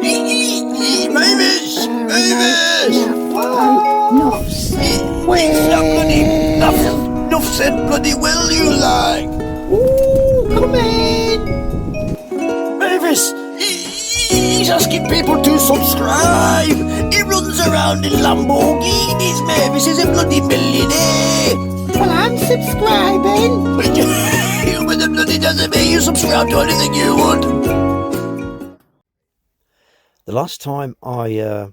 Mavis! Mavis! Enough said. It's not bloody enough said bloody will you like. Ooh, come in. Mavis! He's asking people to subscribe. He runs around in Lamborghinis. Mavis is a bloody millionaire. Well, I'm subscribing. But the bloody doesn't mean you subscribe to anything you would. The last time I had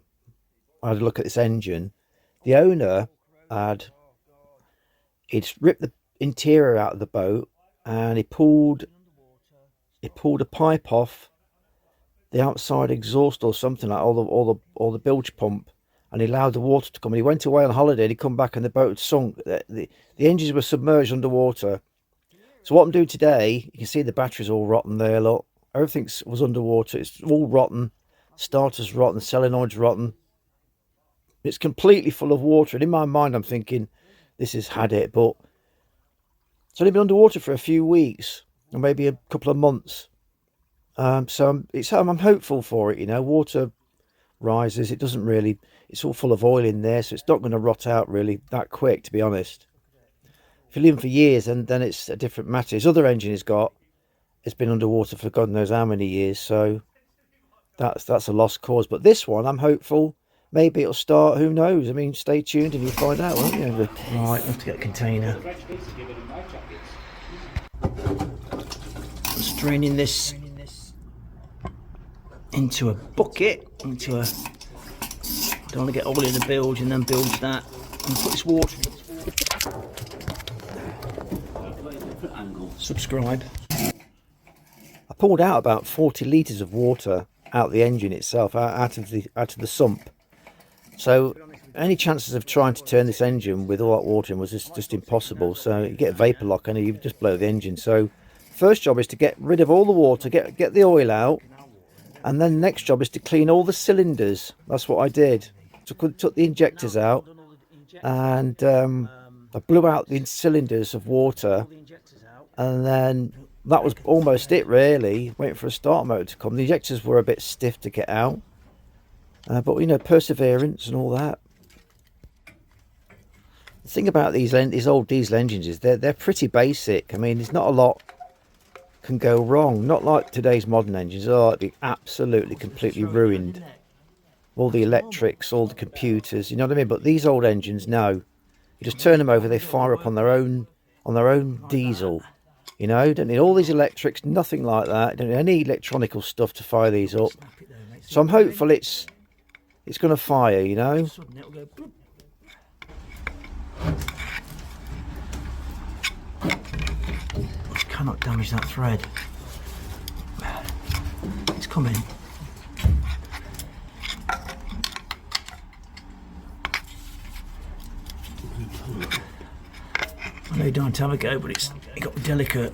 a look at this engine, the owner he'd ripped the interior out of the boat and he pulled a pipe off the outside exhaust or something, like all the bilge pump, and he allowed the water to come. And he went away on holiday and he come back and the boat had sunk. The engines were submerged underwater. So what I'm doing today, you can see the batteries all rotten there, look. Everything was underwater. It's all rotten. Starter's rotten, solenoid's rotten. It's completely full of water. And in my mind, I'm thinking, this has had it. But it's only been underwater for a few weeks, or maybe a couple of months. So I'm hopeful for it, you know. Water rises. It doesn't really, it's all full of oil in there, so it's not going to rot out really that quick, to be honest. If you leave them for years, then it's a different matter. His other engine it's been underwater for God knows how many years, so that's a lost cause. But this one, I'm hopeful. Maybe it'll start, who knows? I mean, stay tuned and you'll find out, won't you? Right, let's get a container. Just draining this into a bucket, don't want to get oil in the bilge and then bilge that. And put this water in. Subscribe. I poured out about 40 litres of water out the engine itself, out of the sump. So any chances of trying to turn this engine with all that water in was just impossible. So you get a vapour lock and you just blow the engine. So first job is to get rid of all the water, get the oil out, and then the next job is to clean all the cylinders. That's what I did. Took the injectors out, and I blew out the cylinders of water, and then that was almost it really, waiting for a starter motor to come. The injectors were a bit stiff to get out, but you know, perseverance and all that. The thing about these old diesel engines is they're pretty basic. I mean, there's not a lot can go wrong, not like today's modern engines. It'd be absolutely completely ruined. All the electrics, all the computers, you know what I mean? But these old engines, no, you just turn them over, they fire up on their own diesel. You know, you don't need all these electrics, nothing like that. You don't need any electronical stuff to fire these up. So I'm hopeful it's going to fire, you know. Cannot damage that thread. It's coming. I know you don't have a go, but it got delicate.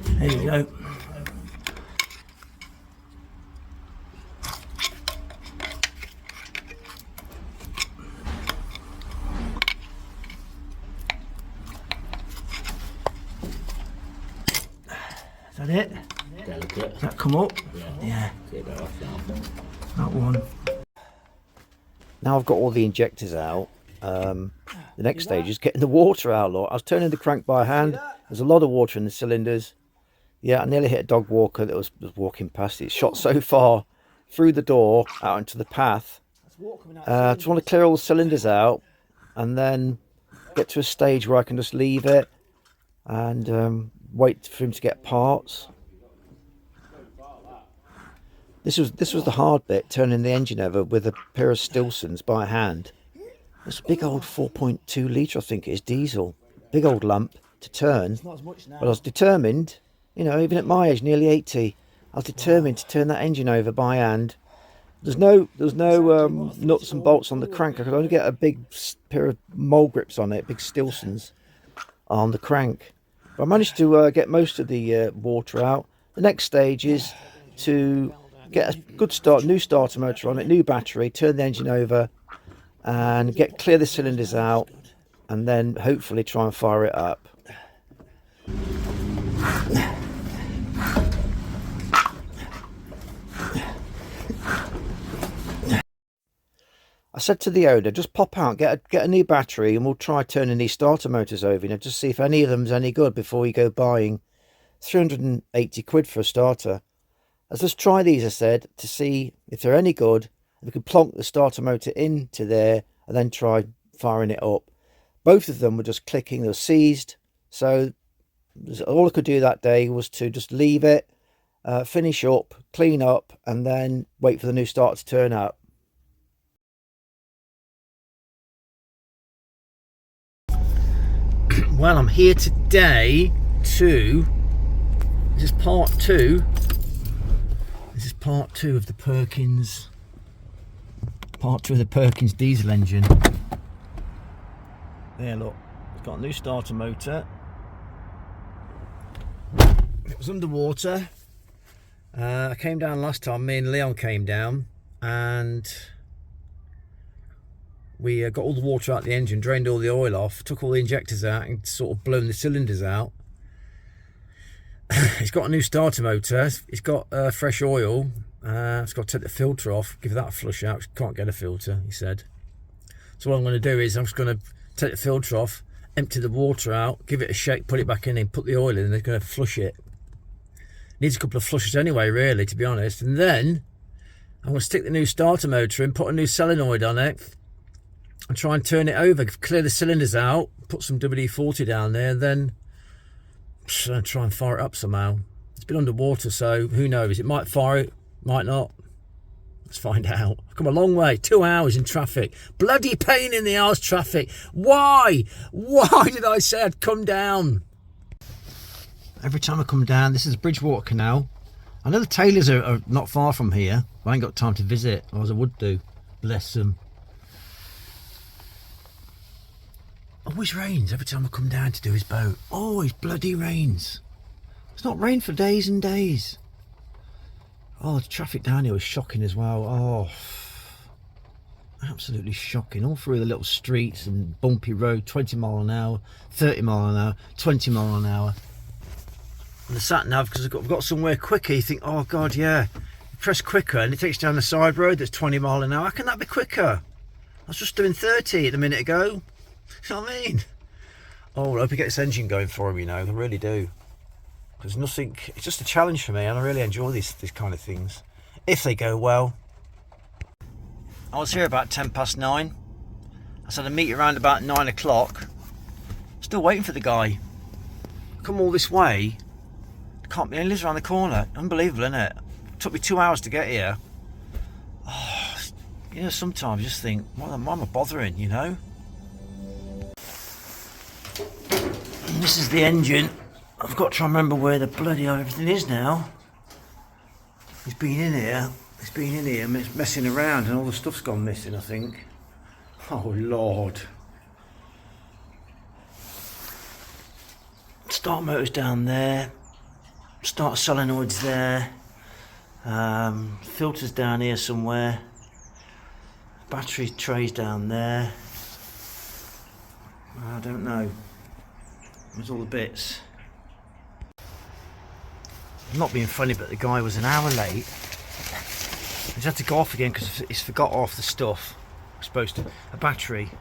There you go. Is that it? Delicate. Does that come up? Yeah. That one. Now I've got all the injectors out. The next stage is getting the water out. Look, I was turning the crank by hand. There's a lot of water in the cylinders. Yeah, I nearly hit a dog walker that was walking past. It shot so far through the door out into the path. I just want to clear all the cylinders out and then get to a stage where I can just leave it and wait for him to get parts. This was the hard bit, turning the engine over with a pair of Stilsons by hand. It's a big old 4.2 litre, I think it is, diesel. Big old lump to turn. But I was determined, you know, even at my age, nearly 80, I was determined to turn that engine over by hand. There's no nuts and bolts on the crank. I could only get a big pair of mole grips on it, big Stilsons on the crank. But I managed to get most of the water out. The next stage is to get a good start, new starter motor on it, new battery, turn the engine over and clear the cylinders out, and then hopefully try and fire it up. said to the owner, just pop out, get a new battery, and we'll try turning these starter motors over, just see if any of them's any good before you go buying 380 quid for a starter. Let's try these, I said, to see if they're any good. We could plonk the starter motor into there and then try firing it up. Both of them were just clicking, they were seized. So all I could do that day was to just leave it, finish up, clean up, and then wait for the new starter to turn up. Well, I'm here today to... This is part two. This is part two of the Perkins. Part two of the Perkins diesel engine. There, look. It's got a new starter motor. It was underwater. I came down last time. Me and Leon came down, and we got all the water out of the engine, drained all the oil off, took all the injectors out, and sort of blown the cylinders out. It's got a new starter motor. It's got fresh oil. It's got to take the filter off, give that a flush out. Can't get a filter, he said. So what I'm going to do is I'm just going to take the filter off, empty the water out, give it a shake, put it back in, and put the oil in, and they're going to flush it. Needs a couple of flushes anyway, really, to be honest. And then I'm going to stick the new starter motor in, put a new solenoid on it, and try and turn it over, clear the cylinders out, put some WD-40 down there, and then try and fire it up somehow. It's been underwater, so who knows? It might fire it, might not. Let's find out. I've come a long way, 2 hours in traffic. Bloody pain in the arse traffic. Why did I say I'd come down? Every time I come down, this is Bridgewater Canal. I know the Taylors are not far from here, but I ain't got time to visit, or as I would do. Bless them. Always rains every time I come down to do his boat. Always bloody rains. It's not rained for days and days. Oh, the traffic down here was shocking as well. Oh, absolutely shocking. All through the little streets and bumpy road, 20 mile an hour, 30 mile an hour, 20 mile an hour. And the sat nav, because I've got somewhere quicker, you think, oh God, yeah. You press quicker and it takes you down the side road that's 20 mile an hour. How can that be quicker? I was just doing 30 a minute ago. You know what I mean? Oh, I hope he gets this engine going for him, I really do. Because nothing, it's just a challenge for me, and I really enjoy these kind of things, if they go well. I was here about 9:10. I said I'd meet you around about 9 o'clock. Still waiting for the guy. Come all this way. Can't be, he lives around the corner. Unbelievable, isn't it? Took me 2 hours to get here. Oh, sometimes you just think, why am I bothering, This is the engine. I've got to try and remember where the bloody everything is now. He's been in here messing around, and all the stuff's gone missing, I think. Oh Lord. Start motor's down there. Start solenoid's there. Filter's down here somewhere. Battery tray's down there. I don't know. There's all the bits. I'm not being funny, but the guy was an hour late. He's had to go off again because he's forgot off the stuff. Supposed to a battery.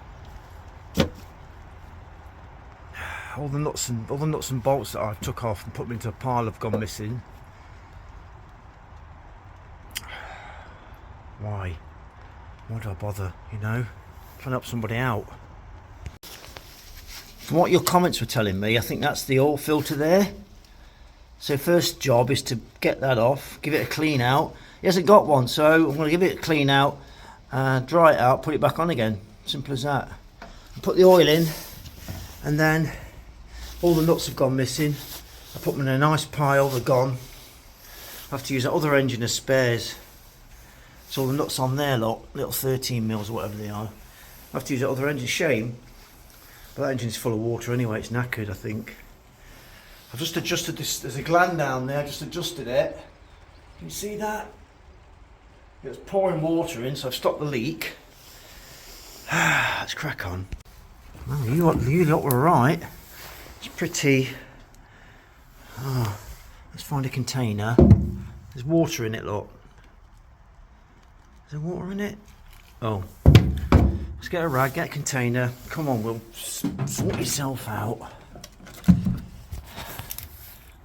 All the nuts and bolts that I took off and put them into a pile have gone missing. Why? Why do I bother? Trying to help somebody out. From what your comments were telling me, I think that's the oil filter there. So first job is to get that off, give it a clean out. He hasn't got one, so I'm going to give it a clean out, dry it out, put it back on again. Simple as that. Put the oil in, and then all the nuts have gone missing. I put them in a nice pile, they're gone. I have to use that other engine as spares. So all the nuts on there, look, little 13 mils or whatever they are. I have to use that other engine. Shame, but that engine's full of water anyway, it's knackered, I think. I've just adjusted this, there's a gland down there, I just adjusted it. Can you see that? It was pouring water in, so I've stopped the leak. Let's crack on. Oh, you lot were right. It's pretty... Oh, let's find a container. There's water in it, look. Is there water in it? Oh, Let's get a rag, get a container. Come on, Will, sort yourself out. I'm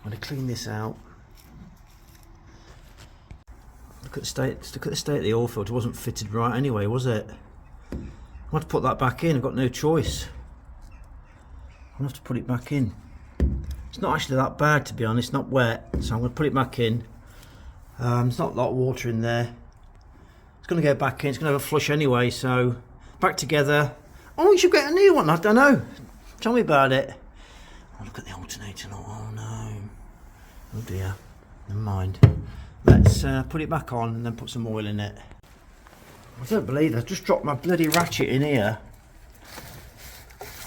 going to clean this out. Look at the state of the oil filter. It wasn't fitted right anyway, was it? I want to put that back in. I've got no choice. I'll have to put it back in. It's not actually that bad, to be honest. It's not wet, so I'm going to put it back in. There's not a lot of water in there. It's going to go back in. It's going to have a flush anyway, so back together. Oh, you should get a new one. I don't know. Tell me about it. Oh, look at the alternator. Oh no. Oh dear. Never mind. Let's put it back on and then put some oil in it. I don't believe it. I just dropped my bloody ratchet in here.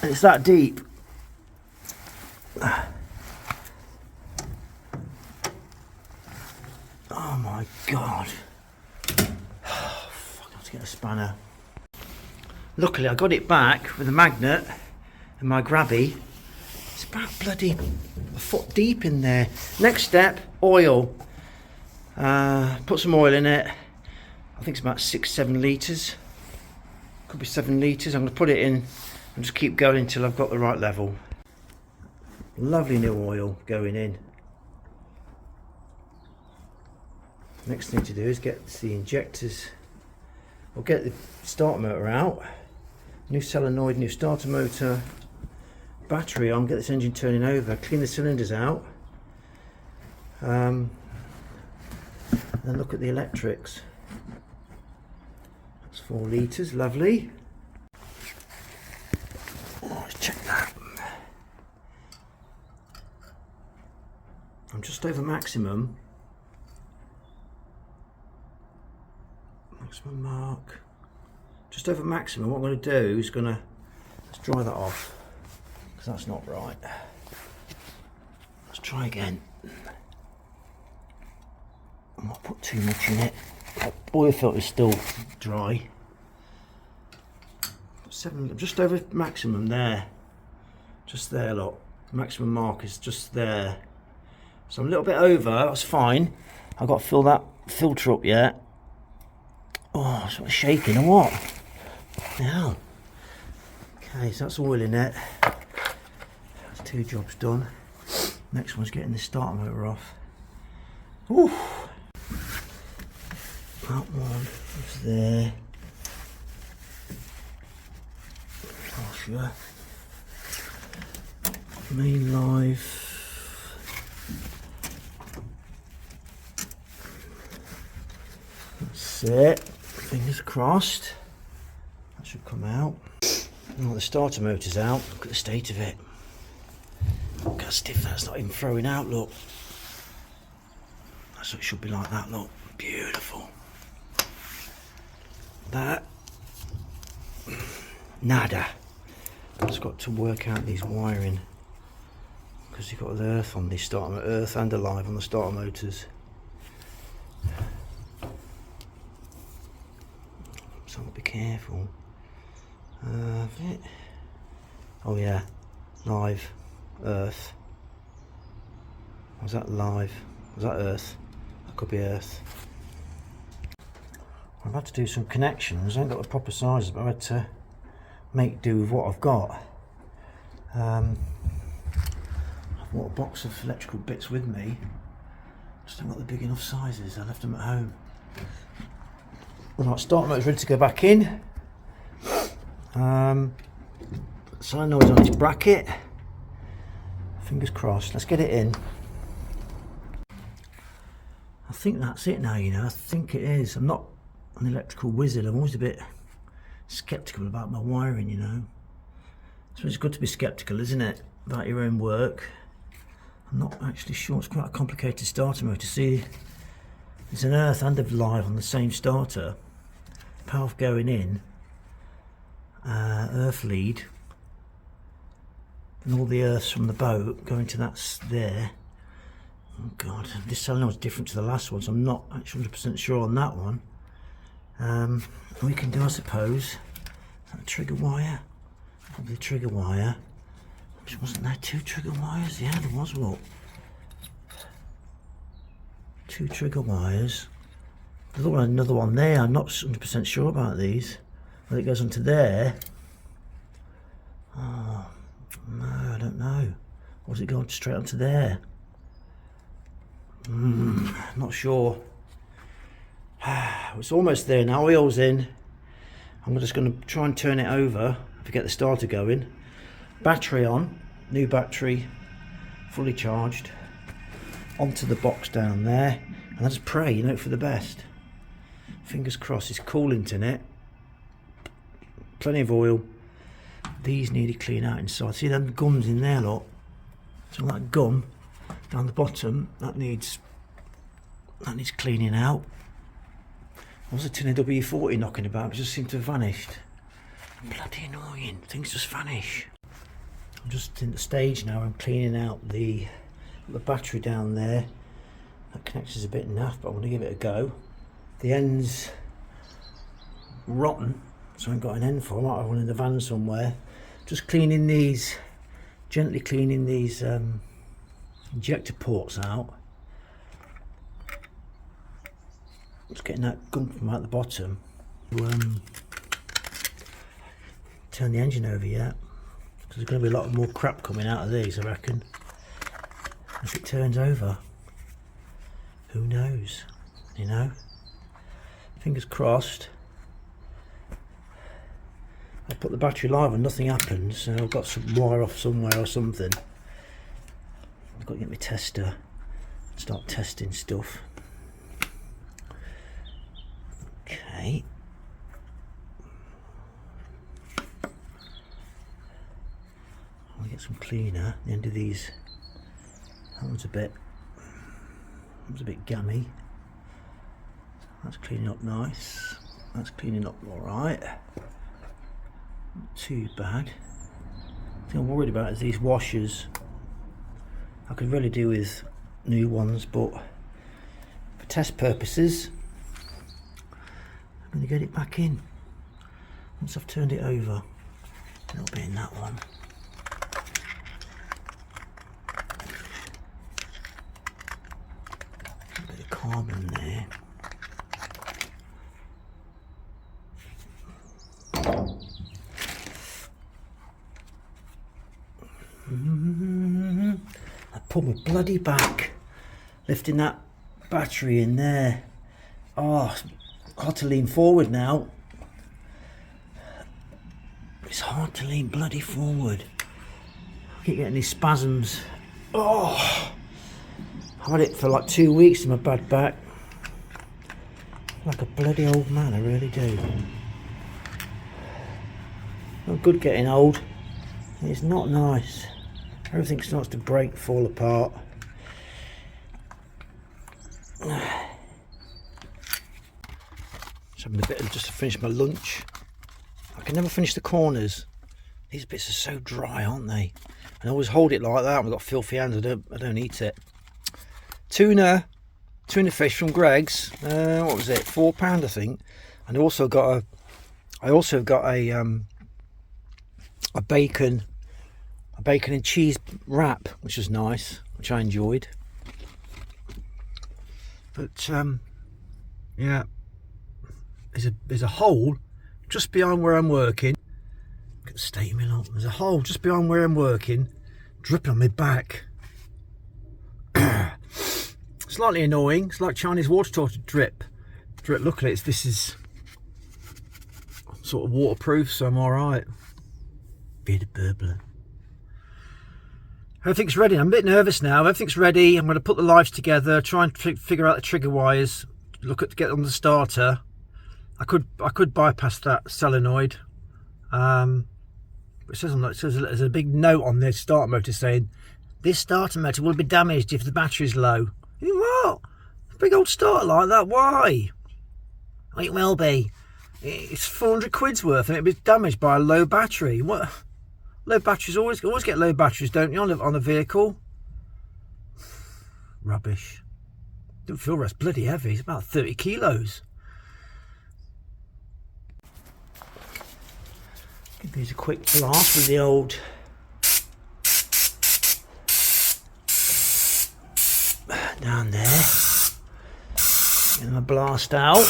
And it's that deep. Oh my god. Oh, fuck, I have to get a spanner. Luckily I got it back with a magnet and my grabby. It's about bloody a foot deep in there. Next step, oil. Put some oil in it. I think it's about 6-7 litres. Could be 7 litres. I'm going to put it in and just keep going until I've got the right level. Lovely new oil going in. Next thing to do is get the injectors, or get the starter motor out. New solenoid, new starter motor, battery on, get this engine turning over, clean the cylinders out. Then look at the electrics. That's 4 litres, lovely. Oh, let's check that. I'm just over maximum. Maximum mark. Just over maximum. What I'm going to do is let's dry that off, because that's not right. Let's try again. I might put too much in it. That oil filter is still dry. 7, just over maximum there. Just there, look. Maximum mark is just there. So I'm a little bit over. That's fine. I've got to fill that filter up yet. Oh, it's sort of shaking or what? Now. Okay, so that's oil in it. That's 2 jobs done. Next one's getting the starter motor off. Ooh. That one is there. Washer. Main live. That's it. Fingers crossed. That should come out. Oh, the starter motor's out. Look at the state of it. Look how stiff that's not even throwing out, look. That's what it should be like that, look. Beautiful. That. Nada. I've just got to work out these wiring, because you've got the earth on these starter motors, earth and alive on the starter motors. So I'll be careful. Oh yeah, live, earth. Was that live? Was that earth? That could be earth. I've had to do some connections. I ain't got the proper sizes, but I had to make do with what I've got. I've brought a box of electrical bits with me. Just haven't got the big enough sizes. I left them at home. Right, starter motor's ready to go back in. Solenoid's on its bracket. Fingers crossed. Let's get it in. I think that's it now, you know. I think it is. I'm not an electrical wizard. I'm always a bit sceptical about my wiring, you know. So it's good to be sceptical, isn't it, about your own work. I'm not actually sure. It's quite a complicated starter motor. See, there's an earth and a live on the same starter. Power going in, earth lead, and all the earths from the boat going to that there. Oh god, this solenoid's different to the last one, so I'm not actually 100% sure on that one. We can do, I suppose, is that a trigger wire? Probably a trigger wire. Wasn't there 2 trigger wires? Yeah, there was, look. 2 trigger wires. There's another one there. I'm not 100% sure about these. Whether it goes onto there. Oh, no, I don't know. Or does it go straight onto there? Not sure. It's almost there now. Oil's in. I'm just going to try and turn it over to get the starter going. Battery on. New battery. Fully charged. Onto the box down there. And I just pray, you know, for the best. Fingers crossed. It's coolant in it. Plenty of oil. These need to clean out inside. See them gums in there, look. So that gum down the bottom, that needs cleaning out. There was a tin of W40 knocking about, it just seemed to have vanished. Bloody annoying, things just vanish. I'm just in the stage now, I'm cleaning out the battery down there. That connector's a bit naff, but I want to give it a go. The end's rotten, so I haven't got an end for it. I might have one in the van somewhere. Just cleaning these, gently cleaning these injector ports out. Just getting that gum from out the bottom. Turn the engine over yet, because there's going to be a lot more crap coming out of these, I reckon. As it turns over, who knows? You know. Fingers crossed. I put the battery live and nothing happens, so I've got some wire off somewhere or something. I've got to get my tester and start testing stuff. Okay. I'll get some cleaner. The end of these. That one's a bit gammy. That's cleaning up nice. That's cleaning up alright. Not too bad. The thing I'm worried about is these washers. I could really do with new ones, but for test purposes, I'm going to get it back in once I've turned it over. A little bit in that one. A bit of carbon there. I pulled my bloody back lifting that battery in there. Oh, hard to lean forward now. It's hard to lean bloody forward. I keep getting these spasms. Oh, I've had it for like 2 weeks in my bad back. Like a bloody old man, I really do. Not good getting old. It's not nice. Everything starts to break, fall apart. Just having a bit of just to finish my lunch. I can never finish the corners. These bits are so dry, aren't they? And I always hold it like that. I've got filthy hands. I don't eat it. Tuna fish from Greg's. What was it? £4, I think. And I also got a bacon and cheese wrap, which was nice, which I enjoyed. But yeah, there's a hole just behind where I'm working. Look at the state of me lot. There's a hole just behind where I'm working, dripping on my back. Slightly annoying. It's like Chinese water torture drip. Luckily, this is sort of waterproof, so I'm all right. Bit of burbler. Everything's ready. I'm a bit nervous now. Everything's ready. I'm going to put the lives together, try and figure out the trigger wires, get on the starter. I could bypass that solenoid. It says there's a big note on this starter motor saying this starter motor will be damaged if the battery's low. You think, what? A big old starter like that? Why? Oh, it will be. It's 400 quid's worth and it'll be damaged by a low battery. What? Low batteries always get low batteries, don't you, on a vehicle? Rubbish. Don't feel that's bloody heavy. It's about 30 kilos. Give these a quick blast with the old down there. Get them a blast out.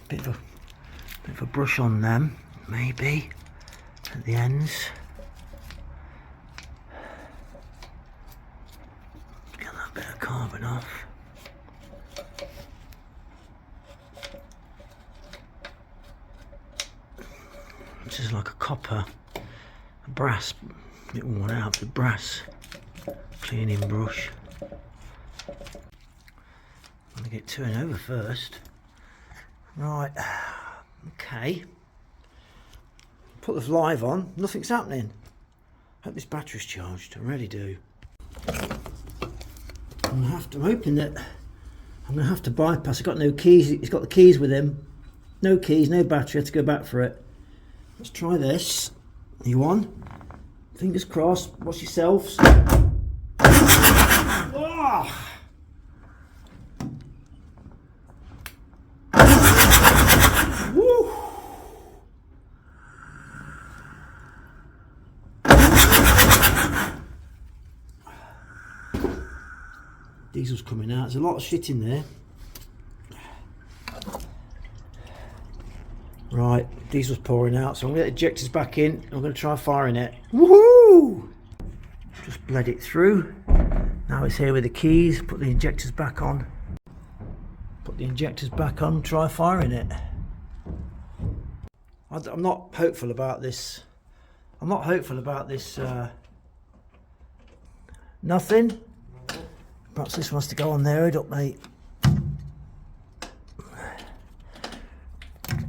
Bit of a brush on them, maybe at the ends. Get that bit of carbon off. This is like a copper, a brass, a bit worn out, the brass cleaning brush. I'm gonna get turned over first. Right, okay. Put the live on, nothing's happening. Hope this battery's charged, I really do. I'm hoping that I'm gonna have to bypass. I've got no keys, he's got the keys with him. No keys, no battery, I have to go back for it. Let's try this. You on? Fingers crossed. Watch yourselves. Oh! Woo! Diesel's coming out. There's a lot of shit in there. Right, diesel's pouring out, so I'm going to get the ejectors back in. I'm going to try firing it. Woohoo! Just bled it through. Now it's here with the keys. Put the injectors back on. Put the injectors back on. Try firing it. I'm not hopeful about this. I'm not hopeful about this. Nothing. Perhaps this wants to go on there. Hold up, mate.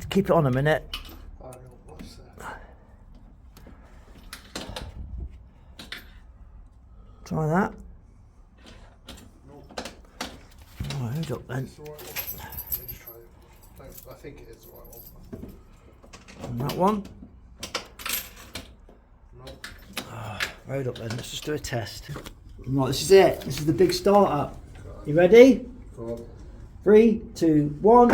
Keep it on a minute. Try that. Right, hold up then. I think it is the right one. And that one. Hold up then, let's just do a test. Right, this is it. This is the big startup. You ready? Go on. 3, 2, 1.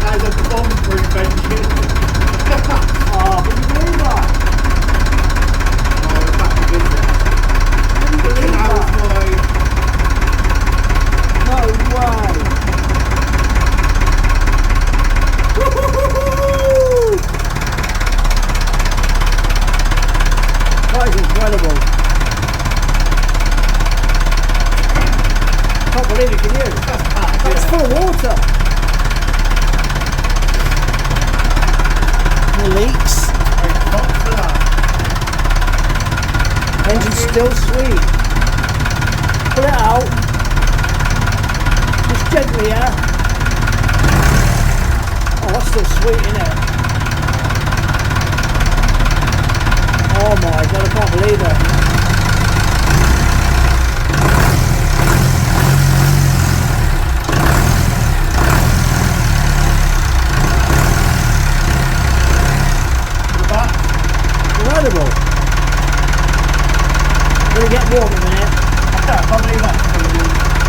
As a bomb-proof engine. Oh, can you believe that? Oh, it's back to business. Can you believe That that? was No way. Woo-hoo-hoo-hoo! That is incredible. Can't believe it, can you? That's full of water. No leaks. Engine's still sweet. Pull it out. Just gently, yeah. Oh, that's still sweet, isn't it? Oh my god, I can't believe it. Incredible. Gonna get warm in a minute. I can't believe that.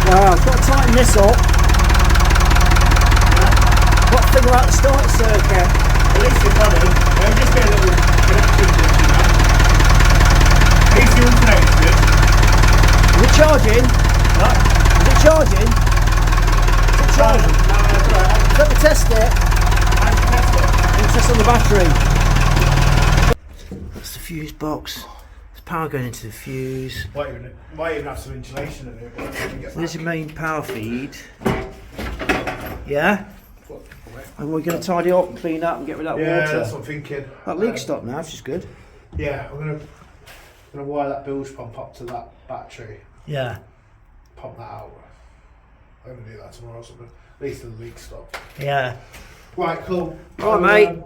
Wow, I've got to tighten this up. Got to figure out the start circuit. At least it's running. There'll just be a little connection glitch in that. At least you're all connected. Is it charging? What? Is it charging? Is it charging? Let me test it. I can test it. Let me test on the battery. That's the fuse box. There's power going into the fuse. Might even have some insulation in it. There's your main power feed. Yeah? And we're going to tidy up and clean up and get rid of that Yeah, water. that's what I'm thinking. That leak stopped now, which is good. Yeah, I'm gonna wire that bilge pump up to that battery. Yeah. Pump that out. I'm gonna do that tomorrow or something. At least the leak stop. Yeah. Right, cool. All right, mate.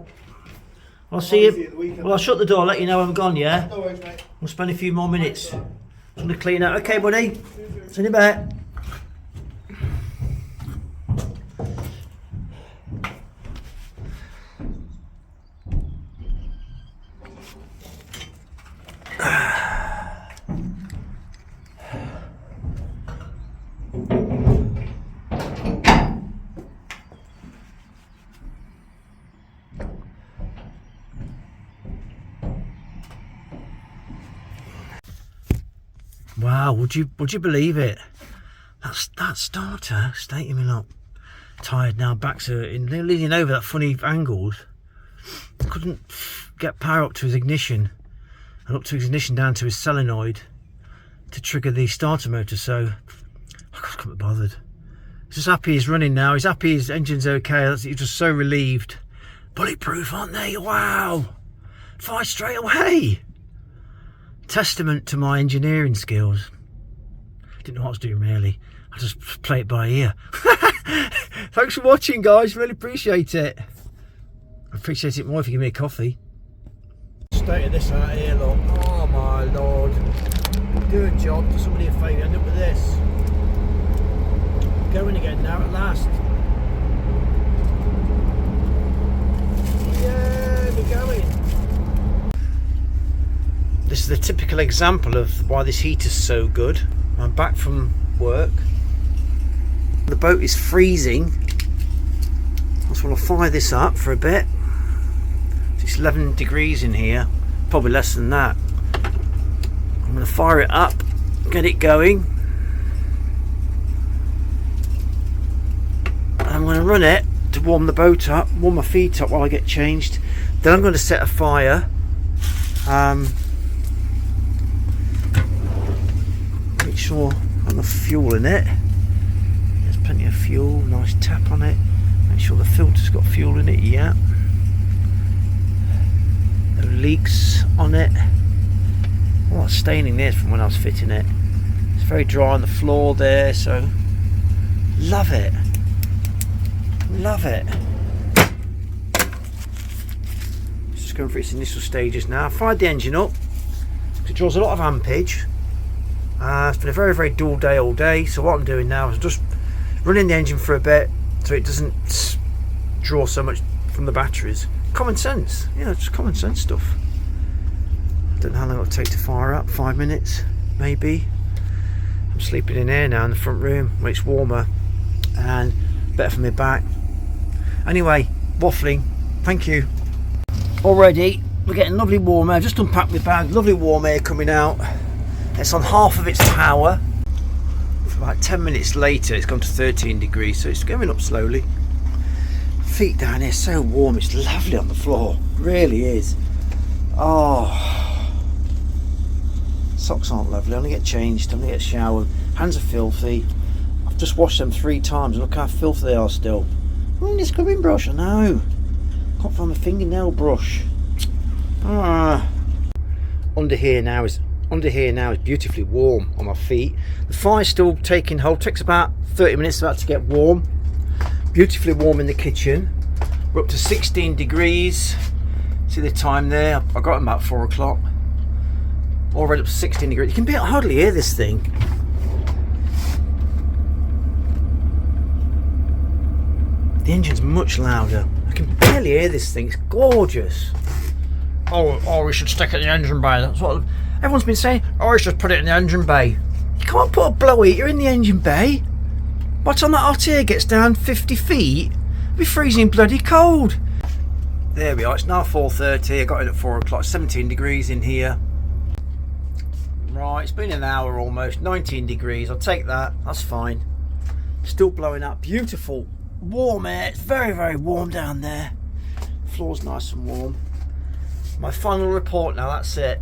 I'll see I'll see you at the you. weekend. Well, I'll shut the door, let you know I'm gone, yeah? No worries, mate. We'll spend a few more minutes. I'm going to clean out. Okay, buddy. See you in a bit. Wow, would you believe it? That starter stating me not tired now, back's hurting, leaning over at funny angles. Couldn't get power up to his ignition and up to his ignition down to his solenoid to trigger the starter motor, so I couldn't be bothered. He's just happy he's running now. He's happy his engine's okay. He's just so relieved. Bulletproof, aren't they? Wow, 5 straight away. Testament to my engineering skills. Didn't know what I was doing really. I just play it by ear. Thanks for watching, guys. Really appreciate it. I appreciate it more if you give me a coffee. State of this out here, look. Oh my lord. Do a job, do somebody a favour, end up with this. Going again now at last. Yeah, we're going. This is a typical example of why this heater's so good. I'm back from work. The boat is freezing. I just want to fire this up for a bit. It's 11 degrees in here, probably less than that. I'm going to fire it up, get it going. And I'm going to run it to warm the boat up, warm my feet up while I get changed. Then I'm going to set a fire. Make sure I've enough fuel in it. There's plenty of fuel, nice tap on it. Make sure the filter's got fuel in it, yeah. No leaks on it. All that staining there from when I was fitting it. It's very dry on the floor there, so love it. Love it. It's just going through its initial stages now. I fired the engine up. It draws a lot of ampage. It's been a very, very dull day all day, so what I'm doing now is just running the engine for a bit so it doesn't draw so much from the batteries. Common sense, yeah, just common sense stuff. I don't know how long it'll take to fire up, 5 minutes maybe. I'm sleeping in here now in the front room where it's warmer and better for my back. Anyway, waffling, thank you. Already we're getting lovely warm air. I've just unpacked my bag, lovely warm air coming out. It's on half of its power. For about 10 minutes later it's gone to 13 degrees, so it's going up slowly. Feet down here so warm, it's lovely on the floor, it really is. Oh, socks aren't lovely. I'm gonna get changed, I'm gonna get showered. Hands are filthy. I've just washed them 3 times and look how filthy they are still. This scrubbing brush, I know. Can't find my fingernail brush. Under here now is beautifully warm on my feet. The fire's still taking hold. Takes about 30 minutes about to get warm. Beautifully warm in the kitchen. We're up to 16 degrees. See the time there? I got them about 4 o'clock. Already up to 16 degrees. You can hardly hear this thing. The engine's much louder. I can barely hear this thing. It's gorgeous. Oh, we should stick it in the engine bay. That's what everyone's been saying. Oh, we should put it in the engine bay. You can't put a blow heater in the engine bay. By the time that hot air gets down 50 feet, it'll be freezing bloody cold. There we are, it's now 4:30. I got in at 4 o'clock, 17 degrees in here. Right, it's been an hour almost, 19 degrees. I'll take that, that's fine. Still blowing up, beautiful warm air. It's very, very warm down there. The floor's nice and warm. My final report now, that's it.